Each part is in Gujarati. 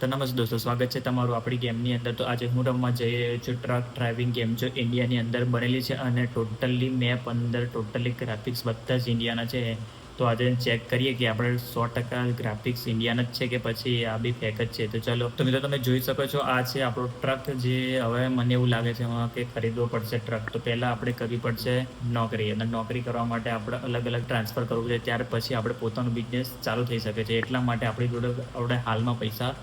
તો નમસ્તે દોસ્તો, સ્વાગત છે તમારું આપણી ગેમની અંદર. તો આજે હું રમવા જઈ રહ્યો છું ટ્રક ડ્રાઇવિંગ ગેમ, જો ઇન્ડિયાની અંદર બનેલી છે અને ટોટલી મેપ અંદર ટોટલી ગ્રાફિક્સ બધા જ ઇન્ડિયાના છે. તો આજે ચેક કરીએ કે આપણે 100% ગ્રાફિક્સ ઇન્ડિયાના જ છે કે પછી આ બી ફેક જ છે. તો ચલો, તો મિત્રો તમે જોઈ શકો છો આ છે આપણો ટ્રક, જે હવે મને એવું લાગે છે કે ખરીદવો પડશે ટ્રક. તો પહેલાં આપણે કરવી પડશે નોકરી, અને નોકરી કરવા માટે આપણે અલગ અલગ ટ્રાન્સફર કરવું છે, ત્યાર પછી આપણે પોતાનું બિઝનેસ ચાલુ થઈ શકે છે. એટલા માટે આપણી જોડે આપણે હાલમાં પૈસા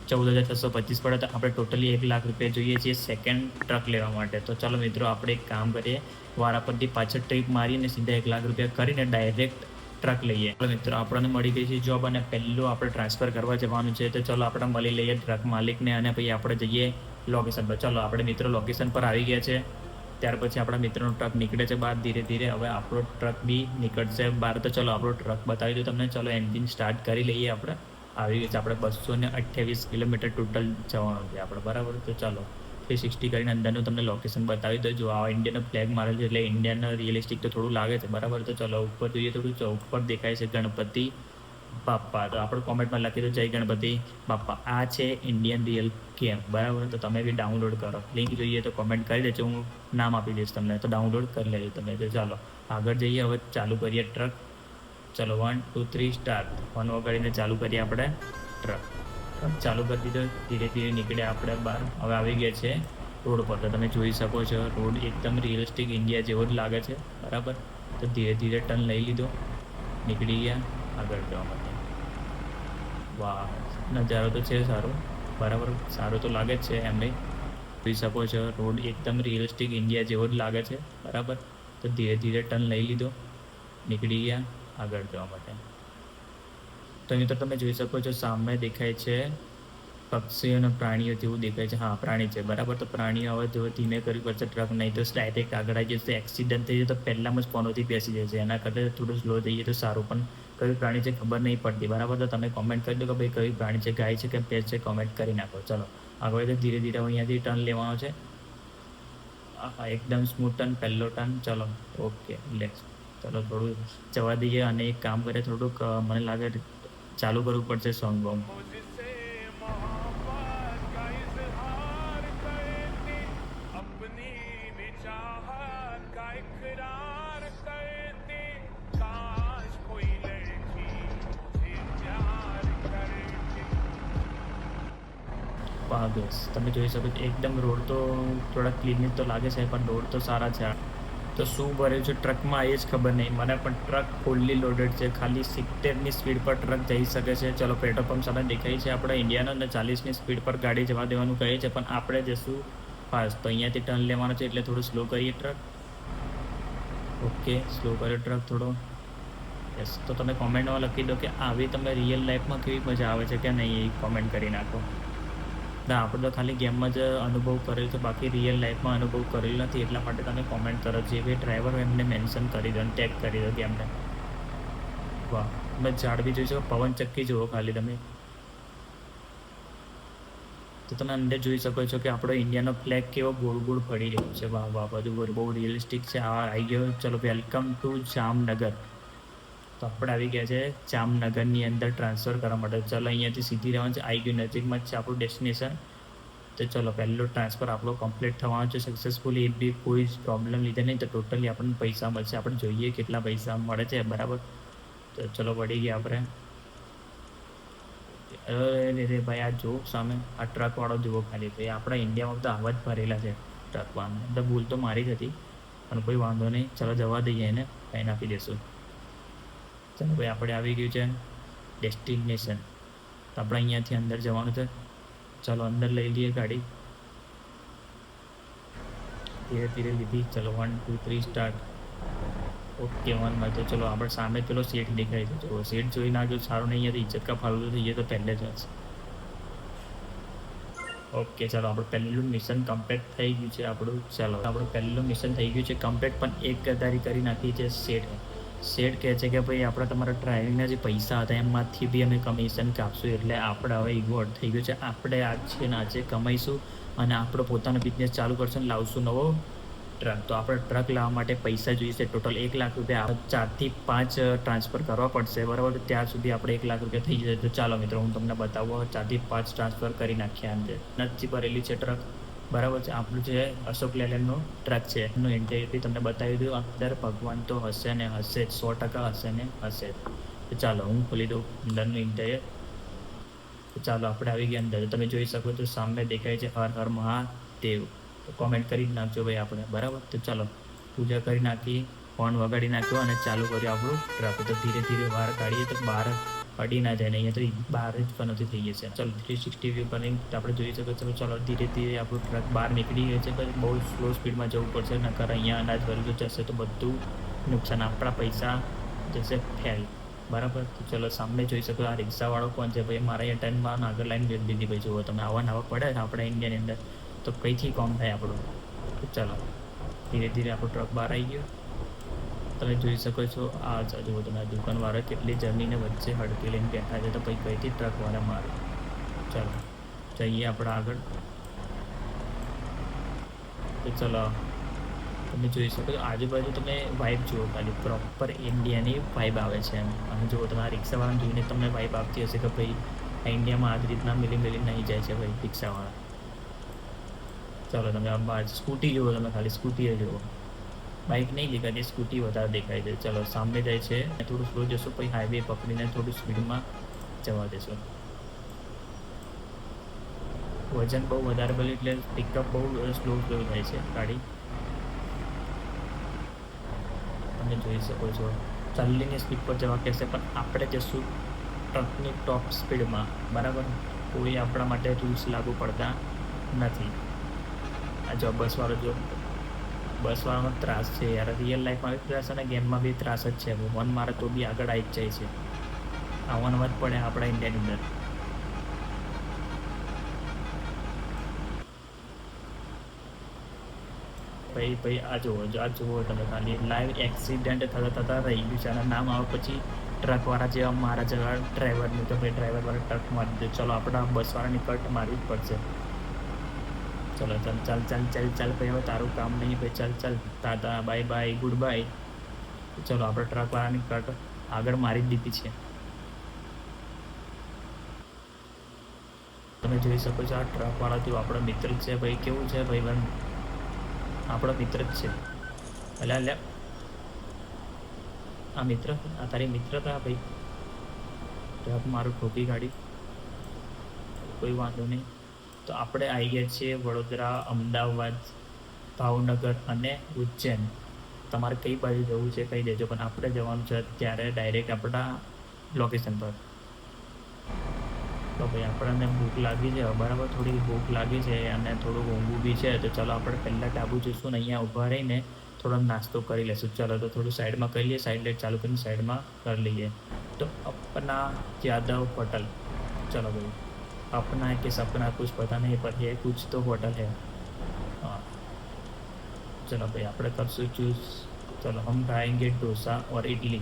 14,625 પડે. તો આપણે ટોટલી 1 લાખ રૂપિયા જોઈએ છીએ સેકન્ડ ટ્રક લેવા માટે. તો ચાલો મિત્રો, આપણે એક કામ કરીએ, વારાપરથી પાછળ ટ્રીપ મારીને સીધા 1 લાખ રૂપિયા કરીને ડાયરેક્ટ ટ્રક લઈએ. મિત્રો આપણને મળી ગઈ છે જોબ, અને પહેલું આપણે ટ્રાન્સફર કરવા જવાનું છે. તો ચલો આપણે મળી લઈએ ટ્રક માલિકને, અને પછી આપણે જઈએ લોકેશન પર. ચલો આપણે મિત્રો લોકેશન પર આવી ગયા છે. ત્યાર પછી આપણા મિત્રનો ટ્રક નીકળે છે બહાર ધીરે ધીરે. હવે આપણો ટ્રક બી નીકળશે બહાર. તો ચલો આપણો ટ્રક બતાવી દઉં તમને. ચલો એન્જિન સ્ટાર્ટ કરી લઈએ. આપણે આવી ગયું છે. આપણે 228 કિલોમીટર ટોટલ જવાનું છે આપણે, બરાબર. તો ચાલો 360 કરીને અંદરનું તમને લોકેશન બતાવી દો. જો આ ઇન્ડિયાનો ફ્લેગ મારેલ છે એટલે ઇન્ડિયાનો રિયલિસ્ટિક તો થોડું લાગે છે, બરાબર. તો ચલો ઉપર જોઈએ થોડું. ઉપર દેખાય છે ગણપતિ બાપ્પા. તો આપણે કોમેન્ટમાં લખી દો જય ગણપતિ બાપ્પા. આ છે ઇન્ડિયન રિયલ ગેમ, બરાબર. તો તમે બી ડાઉનલોડ કરો. લિંક જોઈએ તો કોમેન્ટ કરી દેજો, હું નામ આપી દઈશ તમને. તો ડાઉનલોડ કરી લેજો તમે. તો ચાલો આગળ જઈએ. હવે ચાલુ કરીએ ટ્રક. ચલો 1 2 3 સ્ટાર્ટ. ફોન વગાડીને ચાલુ કરીએ આપણે ટ્રક. ચાલુ કરી દીધો. ધીરે ધીરે નીકળ્યા આપણે બહાર. હવે આવી ગયા છે રોડ પર. તો તમે જોઈ શકો છો રોડ એકદમ રિયલિસ્ટિક ઇન્ડિયા જેવો જ લાગે છે, બરાબર. તો ધીરે ધીરે ટર્ન લઈ લીધો, નીકળી ગયા આગળ જવા માટે. વાહ, નજારો તો છે સારો, બરાબર. સારું તો લાગે જ છે એમને. જોઈ શકો છો રોડ એકદમ રિયલિસ્ટિક ઇન્ડિયા જેવો જ લાગે છે, બરાબર. તો ધીરે ધીરે ટર્ન લઈ લીધો, નીકળી ગયા આગળ જવા માટે. તો મિત્રો તમે જોઈ શકો છો સામે દેખાય છે પક્ષીઓ અને પ્રાણીઓ જેવું દેખાય છે. હા, પ્રાણી છે, બરાબર. તો પ્રાણીઓ હવે જો ધીમે કરવી પડશે ટ્રક, નહીં તો ડાયરેક્ટ આગળ આવી જશે. એક્સિડન્ટ થઈ જાય તો પહેલાં જ પોનોથી બેસી જાય છે. એના કરતાં થોડું સ્લો જઈએ તો સારું. પણ કયું પ્રાણી છે ખબર નહીં પડતી, બરાબર. તો તમે કોમેન્ટ કરી દો કે ભાઈ કયું પ્રાણી છે, ગાય છે કે ભેંસ છે, કોમેન્ટ કરી નાખો. ચલો આગળ તો ધીરે ધીરે અહીંયાથી ટર્ન લેવાનો છે. હા, એકદમ સ્મૂથ ટર્ન, પહેલો ટર્ન. ચલો ઓકે, લેટ્સ. ચલો થોડું જવા દઈએ, અને એક કામ કરે થોડુંક મને લાગે ચાલુ કરવું પડશે સોંગ બોંગ. બસ તમે જોઈ શકો છો એકદમ રોડ તો થોડા ક્લીન તો લાગે છે, પણ રોડ તો સારા છે. તો શું ભર્યું છે ટ્રકમાં એ જ ખબર નહીં મને, પણ ટ્રક ફૂલ્લી લોડેડ છે. ખાલી 70ની સ્પીડ પર ટ્રક જઈ શકે છે. ચલો પેટ્રોલ પંપ સામે દેખાય છે આપણે ઇન્ડિયાનો, અને 40ની સ્પીડ પર ગાડી જવા દેવાનું કહે છે, પણ આપણે જશું ફાસ્ટ. તો અહીંયાથી ટર્ન લેવાનો છે એટલે થોડું સ્લો કરીએ ટ્રક. ઓકે, સ્લો કર્યો ટ્રક થોડો. યસ. તો તમે કોમેન્ટમાં લખી દો કે આવી તમે રિયલ લાઈફમાં કેવી મજા આવે છે કે નહીં, એ કોમેન્ટ કરી નાખો. ના, આપણે તો ખાલી ગેમમાં જ અનુભવ કરેલો છે, બાકી રિયલ લાઈફમાં અનુભવ કરેલો નથી. એટલા માટે તમે કોમેન્ટ કરો. જે બી ડ્રાઈવર હોય એમને મેન્શન કરી દો અને ટેગ કરી દો ગેમને. વાહ, તમે ઝાડ બી જોઈ શકો, પવન ચક્કી જુઓ ખાલી તમે. તો તમે અંદર જોઈ શકો છો કે આપણો ઇન્ડિયાનો ફ્લેગ કેવો ગોળ ગોળ ફરી રહ્યો છે. વાહ વાહ, બધું બહુ રિયલિસ્ટિક છે. આ આવી ગયો. ચલો વેલકમ ટુ જામનગર. તો આપણે આવી ગયા છે જામનગરની અંદર ટ્રાન્સફર કરવા માટે. ચલો અહીંયાથી સીધી રહેવાનું છે. આવી ગયું, નજીકમાં જ છે આપણું ડેસ્ટિનેશન. તો ચલો પહેલો ટ્રાન્સફર આપણો કમ્પ્લીટ થવાનો છે સક્સેસફુલી. એ બી કોઈ જ પ્રોબ્લેમ લીધે નહીં. તો ટોટલી આપણને પૈસા મળશે. આપણે જોઈએ કેટલા પૈસા મળે છે, બરાબર. તો ચલો વળી ગયા આપણે. અરે રે ભાઈ, આ જો સામે આ ટ્રકવાળો જુઓ ખાલી. ભાઈ આપણા ઇન્ડિયામાં તો આવા જ ભરેલા છે ટ્રકવાળા. તો ભૂલ તો મારી જ હતી, પણ કોઈ વાંધો નહીં. ચલો જવા દઈએ એને, ફાઈન આપી દઈશું. ચાલો ભાઈ, આપણે આવી ગયું છે ડેસ્ટિનેશન. તો આપણે અહીંયાથી અંદર જવાનું છે. ચાલો અંદર લઈ લઈએ ગાડી. ધીરે ધીરે લીધી. ચલો 1 2 3 સ્ટાર્ટ. ઓકે 1 તો ચલો આપણે સામે પેલો સેટ દેખાય છે. જો સેટ જોઈ ના જો સારું નહીં, યાર ઇજ્જત કા ફાલતુ થઈ જાય તો પહેલે જ હશે. ઓકે ચાલો આપણે પહેલું મિશન કમ્પ્લીટ થઈ ગયું છે આપણું. ચાલો આપણું પહેલું મિશન થઈ ગયું છે કમ્પ્લીટ, પણ એક ગદ્દારી કરી નાખી છે સેટ. સેટ કહે છે કે ભાઈ આપણે તમારા ડ્રાઇવિંગના જે પૈસા હતા એમાંથી બી અમે કમિશન કાપશું. એટલે આપણે હવે ઇગોટ થઈ ગયું છે. આપણે આજ છે ને આજે કમાઈશું અને આપણો પોતાનો બિઝનેસ ચાલુ કરશું અને લાવશું નવો ટ્રક. તો આપણે ટ્રક લાવવા માટે પૈસા જોઈશે ટોટલ 1 લાખ રૂપિયા. 4થી 5 ટ્રાન્સફર કરવા પડશે, બરાબર. તો ત્યાં સુધી આપણે 1 લાખ રૂપિયા થઈ જશે. તો ચાલો મિત્રો, હું તમને બતાવું. 4થી 5 ટ્રાન્સફર કરી નાખ્યા. અંદર નથી ભરેલી છે ટ્રક, બરાબર છે. આપણું જે અશોક લેલેન્ડનો ટ્રક છે એનું ઇન્ટેરિયર તમને બતાવી દઉં. અંદર ભગવાન તો હશે ને હશે જ, 100% હશે ને હશે. તો ચાલો હું ખોલી દઉં અંદરનું ઇન્ટેરિયર. તો ચાલો આપણે આવી ગયા અંદર. તમે જોઈ શકો છો સામે દેખાય છે હર હર મહાદેવ. તો કોમેન્ટ કરી નાખજો ભાઈ આપણે, બરાબર. તો ચાલો પૂજા કરી નાખી, ફોન વગાડી નાખ્યો અને ચાલુ કર્યું આપણું ટ્રક. તો ધીરે ધીરે બહાર કાઢીએ તો બહાર અડી ના જાય ને, અહીંયા તો બહાર જ પણ નથી થઈ જશે. ચાલો 360 વ્યૂ પર આપણે જોઈ શકો છો. ચાલો ધીરે ધીરે આપણું ટ્રક બહાર નીકળી ગયું છે. પછી બહુ સ્લો સ્પીડમાં જવું પડશે, નકર અહીંયા અનાજ ભરેલું જશે તો બધું નુકસાન, આપણા પૈસા જશે ફેલ, બરાબર. તો ચલો સામે જોઈ શકો. આ રિક્ષાવાળો કોણ છે ભાઈ? મારા અહીંયા ટાઈમમાં આગળ લાઈન જોઈ દીધી ભાઈ. જુઓ તમે, આવા નવા પડે છે આપણા ઇન્ડિયાની અંદર તો કંઈથી કોમ થાય આપણું. તો ચાલો ધીરે ધીરે આપણું ટ્રક બહાર આવી ગયો. તમે જોઈ શકો છો. આ જુઓ તમે, દુકાનવાળા કેટલી જમીને વચ્ચે હડકી લઈને બેઠા છે. તો પછી કઈથી ટ્રકવાળા મારે. ચાલો જઈએ આપણે આગળ. તો ચલો તમે જોઈ શકો છો આજુબાજુ તમે વાઇબ જુઓ, ખાલી પ્રોપર ઇન્ડિયાની વાઇબ આવે છે. અને જુઓ તમે, આ રિક્ષાવાળાને જોઈને તમને વાઇબ આવતી હશે કે ભાઈ આ ઇન્ડિયામાં આ જ રીતના મિલી મિલી નહીં જાય છે ભાઈ રિક્ષાવાળા. ચાલો તમે આ સ્કૂટી જુઓ, તમે ખાલી સ્કૂટી જુઓ. બાઇક નહીં દેખાતી, સ્કૂટી વધારે દેખાય છે. ચલો સામે જાય છે, થોડું સ્લો જશો પછી હાઈવે પકડીને થોડું સ્પીડમાં જવા દેશો. વજન બહુ વધારે બોલે એટલે પિકઅપ બહુ સ્લો થાય છે ગાડી. તમે જોઈ શકો છો 40ની સ્પીડ પર જવા કહેશે, પણ આપણે જશું ટ્રકની ટોપ સ્પીડમાં, બરાબર. કોઈ આપણા માટે રૂલ્સ લાગુ પડતા નથી. આ જો બસવાળો, જો બસવાળાનો ત્રાસ છે યાર. રિયલ લાઈફમાં બી ત્રાસ અને ગેમમાં બી ત્રાસ જ છે. વન મારે તો બી આગળ આવી જ જાય છે. આવવાનું જ પડે આપણા ઇન્ડિયાની અંદર. ભાઈ આ જુઓ તમે, ખાલી લાઈવ એક્સિડન્ટ થતા રહી ગયું છે. અને નામ આવે પછી ટ્રકવાળા જેવા મારા જેવા ડ્રાઈવરનું, તો ભાઈ ડ્રાઈવરવાળા ટ્રક મારી દે. ચલો આપણા બસવાળાની કટ મારવી જ પડશે. ચલો ચાલ ભાઈ, હવે તારું કામ નહીં ભાઈ. ચાલ Tata bye bye good bye. ચલો આપણે ટ્રકવાળાની કટ આગળ મારી જ દીધી છે. તમે જોઈ શકો છો આ ટ્રકવાળા તો આપણો મિત્ર જ છે ભાઈ. કેવું છે ભાઈ બંધ, આપણો મિત્ર જ છે. એટલે આ મિત્ર, આ તારી મિત્રતા ભાઈ. ટ્રક મારું ઠોકી ગાડી, કોઈ વાંધો નહીં. તો આપણે આવી ગયા છીએ વડોદરા, અમદાવાદ, ભાવનગર અને ઉજ્જૈન. તમારે કઈ બાજુ જવું છે કહી દેજો, પણ આપણે જવાનું છે અત્યારે ડાયરેક્ટ આપણા લોકેશન પર. તો ભાઈ આપણને ભૂખ લાગી છે, બરાબર. થોડી ભૂખ લાગી છે અને થોડું ઊંઘું બી છે. તો ચાલો આપણે પહેલાં ડાબુ જઈશું ને અહીંયા ઊભા રહીને થોડો નાસ્તો કરી લઈશું. ચાલો તો થોડું સાઈડમાં કરી લઈએ, સાઈડ લાઈટ ચાલુ કરીને સાઈડમાં કરી લઈએ. તો अपना यादव होटल, चलो भाई अपना है कि सपना कुछ पता नहीं, पर ये कुछ तो होटल है. हाँ चलो भाई આપણે કરશું ચૂઝ. चलो हम खाएंगे डोसा और इडली.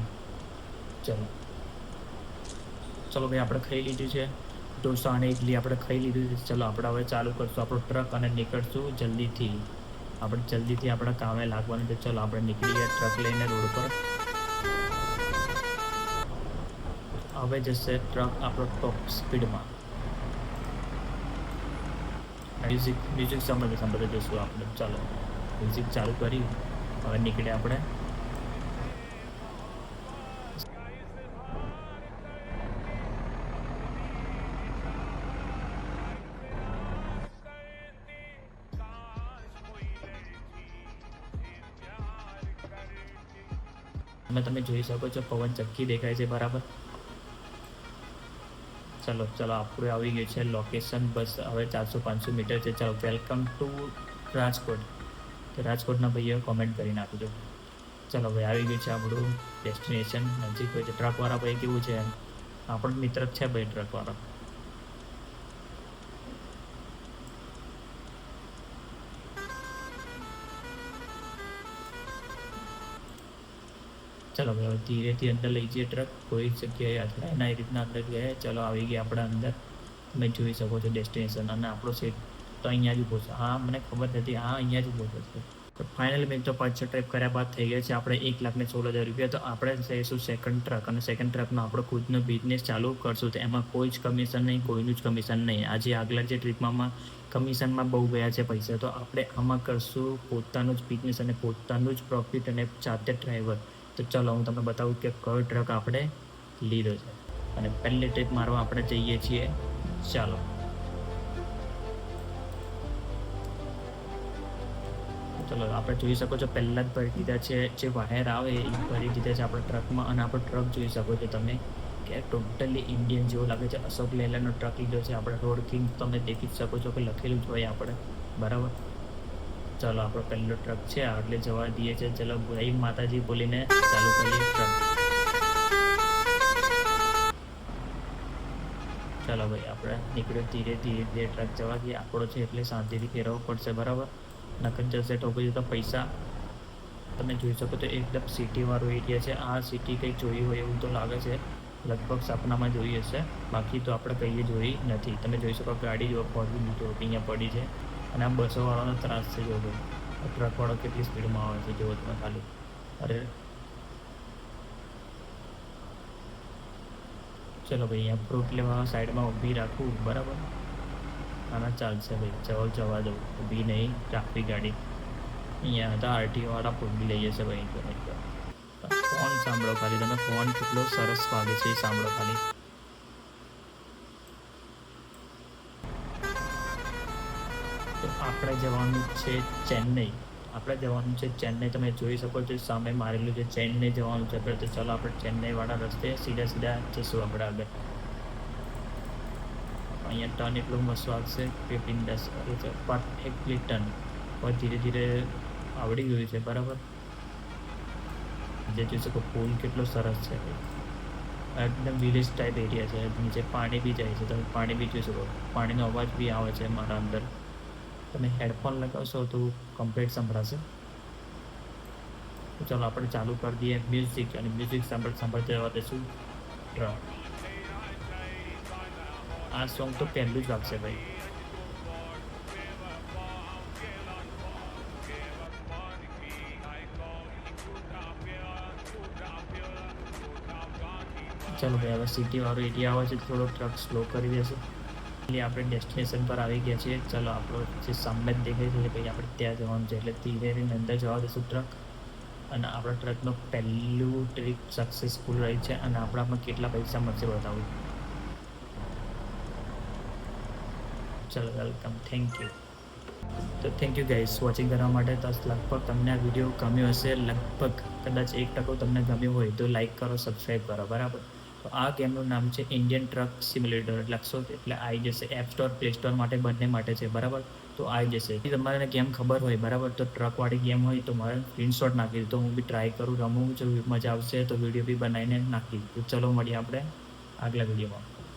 ચલો ભાઈ આપણે ખાઈ લીધું છે ઢોસા અને ઇડલી, આપણે ખાઈ લીધું છે. ચલો આપણે હવે ચાલુ કરશું આપણો ટ્રક અને નીકળશું જલ્દીથી. આપણે જલ્દીથી આપણા કામે લાગવાનું છે. ચલો આપણે નીકળીએ ટ્રક લઈને રોડ પર. હવે જશે ટ્રક આપણો ટોપ સ્પીડમાં. મ્યુઝિક સાંભળતા જઈશું આપણે. ચાલો મ્યુઝિક ચાલુ કરી હવે નીકળે આપણે. તમે જોઈ શકો છો પવન ચક્કી દેખાય છે, બરાબર. ચલો આપણે આવી ગયું છે લોકેશન. બસ હવે 400-500 મીટર છે. ચાલો વેલકમ ટુ રાજકોટ. તો રાજકોટના ભાઈઓ કોમેન્ટ કરી નાખજો. ચલો ભાઈ આવી ગયું છે આપણું ડેસ્ટિનેશન નજીક હોય છે. ટ્રકવાળા ભાઈ કેવું છે, આપણો મિત્ર જ છે ભાઈ ટ્રકવાળા. ચલો ભાઈ ધીરેથી અંદર લઈ જઈએ ટ્રક. કોઈ જગ્યાએ અથડાય એ રીતના અંદર ગયા. ચલો આવી ગયા આપણે અંદર. તમે જોઈ શકો છો ડેસ્ટિનેશન. અને આપણો સીટ તો અહીંયા જ ઊભો છે. હા મને ખબર નથી, હા અહીંયા જ ઊભો છે. તો ફાઇનલી મિત્રો 5-6 ટ્રીપ કર્યા બાદ થઈ ગયા છે આપણે 1,16,000 રૂપિયા. તો આપણે જઈશું સેકન્ડ ટ્રક, અને સેકન્ડ ટ્રકનો આપણો ખુદનો બિઝનેસ ચાલુ કરશું. તો એમાં કોઈ જ કમિશન નહીં, કોઈનું જ કમિશન નહીં. આજે આગલા જે ટ્રીપમાં કમિશનમાં બહુ ગયા છે પૈસા, તો આપણે આમાં કરશું પોતાનું જ બિઝનેસ અને પોતાનું જ પ્રોફિટ અને જાતે ડ્રાઈવર. તો ચલો હું તમને બતાવું કે કયો ટ્રક આપણે લીધો છે. અને પહેલી ટ્રીપ મારવા આપણે જઈએ છીએ. ચાલો ચલો આપણે જોઈ શકો છો પહેલાં જ ભરી દીધા છે, જે વાયર આવે એ ભરી દીધા છે આપણા ટ્રકમાં. અને આપણો ટ્રક જોઈ શકો છો તમે કે ટોટલી ઇન્ડિયન જેવો લાગે છે. અશોક લેલેન્ડનો ટ્રક લીધો છે આપણે. રોડ કિંગ તમે દેખી જ શકો છો કે લખેલું જ હોય આપણે, બરાબર. ચલો આપણો પહેલો ટ્રક છે એટલે જવા દઈએ છે. ચલો ભાઈ માતાજી બોલીને ચાલુ કરીએ ટ્રક. ચાલો ભાઈ આપણે નીકળ્યો. ધીરે ધીરે ટ્રક જવા દઈએ. આપણો છે એટલે શાંતિથી ફેરવવો પડશે, બરાબર. નકર જશે તો પછી તો પૈસા. તમે જોઈ શકો તો એકદમ સિટીવાળો એરિયા છે. આ સિટી કંઈ જોઈ હોય એવું તો લાગે છે, લગભગ સપનામાં જોઈ હશે, બાકી તો આપણે કંઈએ જોઈ નથી. તમે જોઈ શકો ગાડી જો પડી જો અહીંયા પડી છે. અને આ બસોવાળાનો ત્રાસ છે. જો ટ્રકવાળો કેટલી સ્પીડમાં આવે છે જુઓ તમે ખાલી. અરે ચલો ભાઈ અહીંયા ફ્રૂટ લેવા સાઈડમાં ઊભી રાખું, બરાબર. આના ચાલશે ભાઈ, જવા દઉં, ઊભી નહીં રાખવી ગાડી. અહીંયા હતા આરટીઓવાળા પૂરી લઈ જશે ભાઈ. ફોન સાંભળો ખાલી તમે, ફોન કેટલો સરસ વાગે છે એ સાંભળો ખાલી. તો આપણે જવાનું છે ચેન્નઈ. તમે જોઈ શકો છો સામે મારેલું છે, ચેન્નઈ જવાનું છે આપણે. તો ચાલો આપણે ચેન્નઈવાળા રસ્તે સીધા જઈશું આપણે આગળ. અહીંયા ટર્ન એટલું મસ્ત વાગશે 15-10 પરફેક્ટલી ટર્ન. હવે ધીરે ધીરે આવડી ગયું છે, બરાબર. જે જોઈ શકો પુલ કેટલો સરસ છે, એકદમ વિલેજ ટાઈપ એરિયા છે. નીચે પાણી બી જાય છે, તમે પાણી બી જોઈ શકો. પાણીનો અવાજ બી આવે છે મારા અંદર. તમે હેડફોન લગાવશો તો કમ્પ્લીટ સંભળાશે. તો ચાલો આપણે ચાલુ કરી દઈએ મ્યુઝિક, અને મ્યુઝિક સાંભળતા જવા દઈશું ટ્રક. આ સોંગ તો પહેલું જ વાગશે ભાઈ. ચાલો ભાઈ હવે સિટીવાળો એરિયા આવે છે, થોડો ટ્રક સ્લો કરી દેશે. એટલે આપણે ડેસ્ટિનેશન પર આવી ગયા છીએ. ચાલો આપણો જે સામે જ દેખાય છે ભાઈ આપણે ત્યાં જવાનું છે. એટલે ધીરે ધીરે અંદર જવા દઈશું ટ્રક. અને આપણા ટ્રકનું પહેલું ટ્રીપ સક્સેસફુલ રહી છે. અને આપણામાં કેટલા પૈસા મળશે બતાવું. ચલો વેલકમ, થેન્ક યુ. તો થેન્ક યુ ગાઈઝ વોચિંગ કરવા માટે. તો લગભગ તમને આ વિડીયો ગમ્યો હશે, લગભગ કદાચ 1% તમને ગમ્યું હોય તો લાઈક કરો, સબસ્ક્રાઈબ કરો, બરાબર. તો આ ગેમનું નામ છે ઇન્ડિયન ટ્રક સિમ્યુલેટર. લખશો એટલે આવી જશે. એપ સ્ટોર, પ્લે સ્ટોર માટે બંને માટે છે, બરાબર. તો આવી જશે. તમારે ગેમ ખબર હોય, બરાબર, તો ટ્રકવાળી ગેમ હોય તો મારે સ્ક્રીનશોટ નાખી દઉં. તો હું બી ટ્રાય કરું, રમું. જો મજા આવશે તો વિડીયો બી બનાવીને નાખી. તો ચલો મળીએ આપણે આગલા વિડીયોમાં.